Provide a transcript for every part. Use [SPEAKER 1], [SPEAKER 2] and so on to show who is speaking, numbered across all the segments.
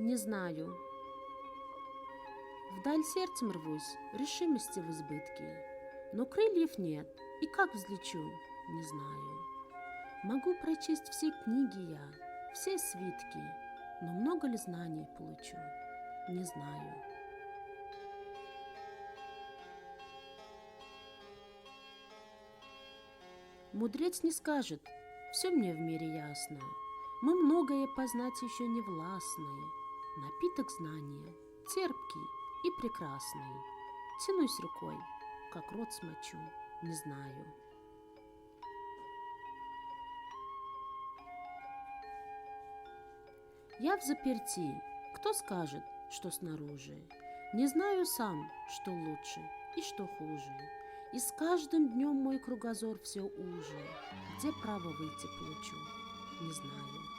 [SPEAKER 1] Не знаю. Вдаль сердцем рвусь, решимости в избытке. Но крыльев нет, и как взлечу, не знаю. Могу прочесть все книги я, все свитки, но много ли знаний получу, не знаю. Мудрец не скажет, все мне в мире ясно. Мы многое познать еще не властны. Напиток знания терпкий и прекрасный. Тянусь рукой, как рот смочу, не знаю. Я в заперти, кто скажет, что снаружи? Не знаю сам, что лучше и что хуже. И с каждым днем мой кругозор все уже. Где право выйти получу, не знаю.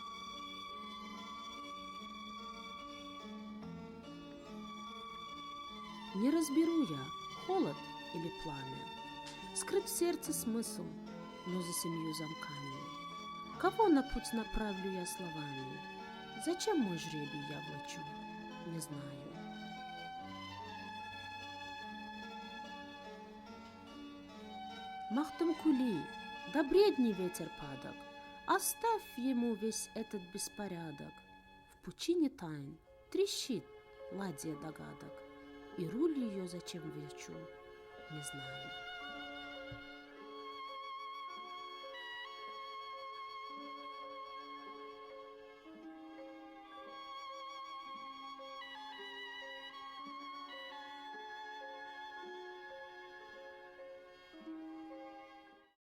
[SPEAKER 1] Не разберу я, холод или пламя. Скрыт в сердце смысл, но за 7 замками. Кого на путь направлю я словами? Зачем мой жребий я влачу, не знаю. Махтумкули, да бредни ветер падок, оставь ему весь этот беспорядок. В пучине тайн трещит ладья догадок, и руль ее зачем верчу, не знаю.